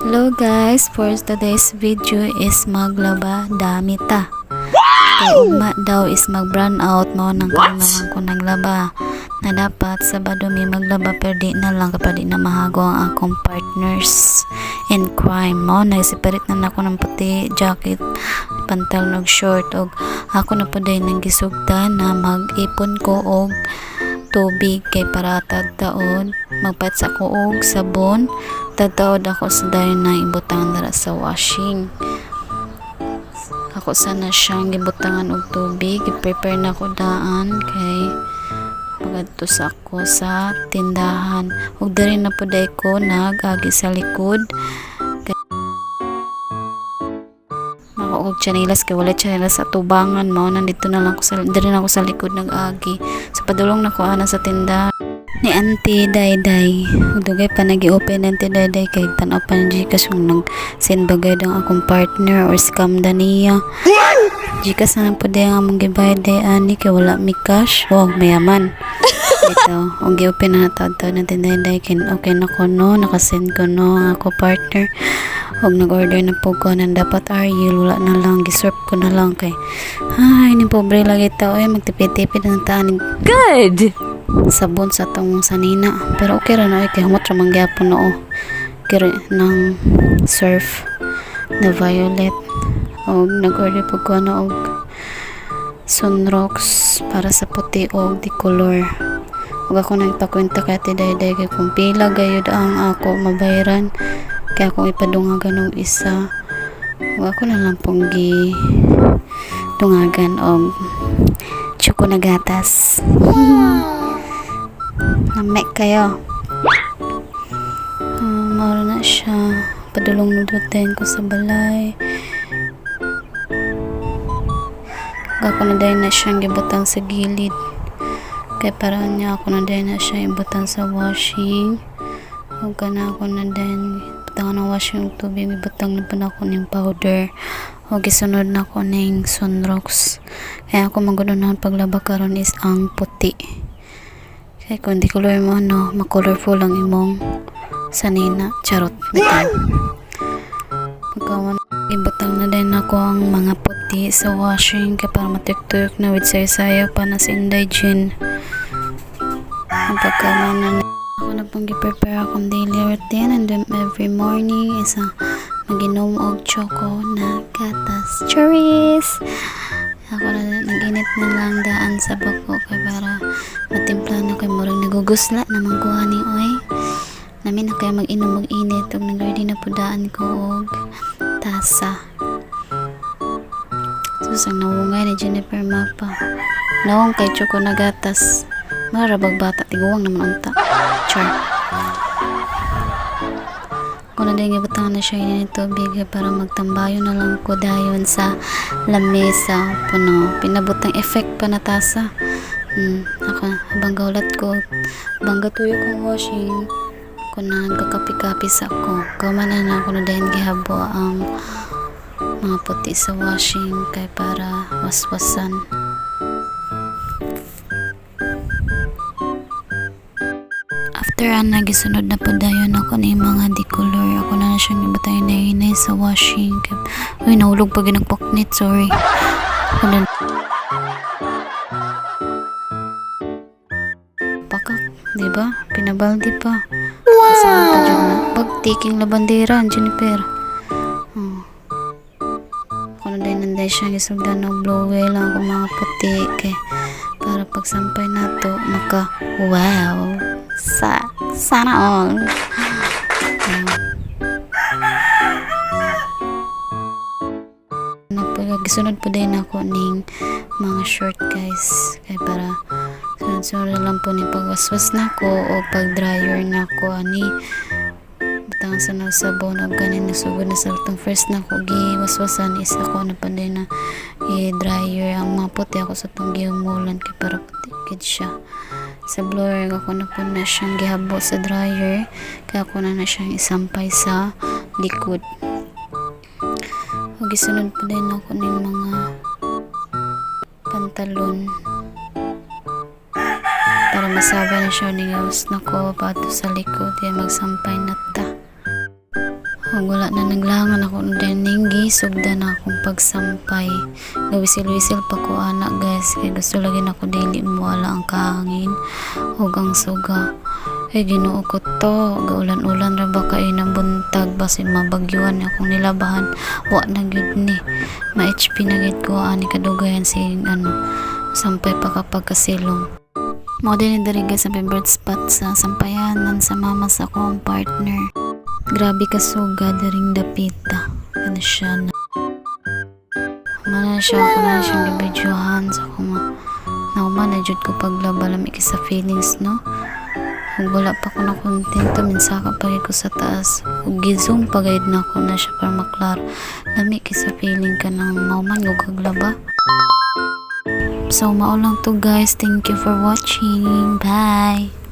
Hello guys, for today's video is maglaba damit ta. Kay ugma daw is mag brand out mo nang kailangan ko naglaba. Na dapat Sabado may maglaba pero di na lang kapag di na mahago ang akong partners in crime mo. Nagsiparit na ako ng puti jacket, pantalon og short og ako na po day nang gisugda na mag-ipon ko og tubig kay para tagtaod magpat sa ko og sabon tagtaod ako sa dayon na ibutang dara sa washing. Ako sana siyang gibutangan og tubig, i-prepare na ko daan kay pagadtos ako sa tindahan ug diri na pud ko nag-agi sa likod og chanelas kay wala chanelas sa tubangan mo nandito na lang ko sa diri na ako sa likod nag-agi sa padulong na ko ana sa tindahan ni Auntie Dayday. Dugay pa nag-i-open Auntie Dayday kay tan-aw pa ng Gcash kung nag-send bagay ang akong partner or scam da niya. Gcash na po din ang among gibayad day ani kay wala mi cash. Oh, mayaman. Ito, og gi-open na natawad ng Auntie Dayday kay okay na ko no, nakasend ko no ang ako partner. Og nag-order na po ko nang dapat Ariel wala na lang gisurp ko na lang kay ay ni pobre lagi tao magtipid-tipid ng tanig. Good! Sabon sa tong sanina pero okay ra na kay humot ra man gyapon no kira ng surf na violet og nag-order po ko na og sunrocks para sa puti og di color og ako nagpakwenta kay Ate Dayday kay kung pila gayud ang ako mabayaran kaya akong ipadungagan og isa og ako na lang pong dungagan og choco na gatas. Namek kayo. Maura na siya. Padulong nudutin ko sa balay. Ako na dahil na siyang gibutang sa gilid. Kaya parang niya ako na dahil na siya ibutang sa washing. Huwag ka na ako na dahil butang ng washing ng tubig. Ibutang na pa na ako ng powder. Huwag isunod na ako ng sunrocks. Kaya ako magudunan paglaba karon is ang puti. Kaya kung di color mo no, makolorful lang imong sanina. Charot. Pagkawan, ibutang na din ako ang mga puti sa washing kaya para matik-tuyok na with sayo-sayo pa na si Inday Jean. Ang pagkawan na ako na pang prepare akong daily routine and then every morning is mag-inom og choco na gatas. Cherries! Ako na nag-init na lang daan sa bako kay para matimpla na kay murag nagugusla naman ko ani oy. Namin na kay mag-inom mag-init ug nag-ready na po daan ko og tasa. Susang nawungay ni Jennifer Mapa. Nawong kay choco na gatas. Marabag bata tiguwang naman unta. Char. Kung na din ibutang na siya ini tubig para magtambayo na lang ko dayon sa lamesa puno pinabutang effect pa na tasa. Ako habang gaulat ko habang gatuyo kong washing ko na nagkakapi-kapi sa ko kaumanan na ako na din gihabo ang mga puti sa washing kay para waswasan. After nagisunod na po dayon ako ni mga decolor ako na siyang ibutay na inay sa washing. Uy, nahulog pa ginagpaknit, sorry. Pakak, diba? Pinabaldi pa. Wow! Pag-taking na bandera, Jennifer. Ako na din nanday siyang isugdan ng blower lang ako mga puti kay para pagsampay na to maka wow sana all. Gisunod po din ako ning mga short guys kay para sunod lang po ni pagwaswas na ko o pag dryer na ko ani butang sa sabon o ganin nasugod na sa itong first na ko giwaswasan is ako na pa din na i-dryer ang mga puti ako sa itong gihumulan kay para puti siya sa blower ako na po na siyang gihabo sa dryer kaya ako na siyang isampay sa likod. O gisunod po din ako ng mga pantalon para masaba na siya ni gawas na ko pato sa likod kaya magsampay na ta. Ug wala na naglangan ako dining gisugdan na akong pagsampay. Gawisil-wisil pa ko ana guys kay gusto lagi na ko dili wala ang kahangin ug ang suga. Ginoo ko to, gaulan-ulan ra ba kay nang buntag basin mabagyuan akong nilabahan. Wa na gyud ni. Ma-HP na gyud ko ani kadugayan sing sampay pa kapag kasilong. Mo din diri guys sa bird spot sa sampayanan sa mama sa akong partner. Grabe ka suga daring dapita. Ano siya na. Mana siya ako na siyang gibidyohan sa kuma. Nauman na jud ko paglaba lami sa feelings no. Ug wala pa ko na kontento minsaka pagay ko sa taas. Ug gi-zoom pagayad na ako na siya para maklar. Lami sa feeling ka ng mauman ug kaglaba. So mao lang to guys. Thank you for watching. Bye.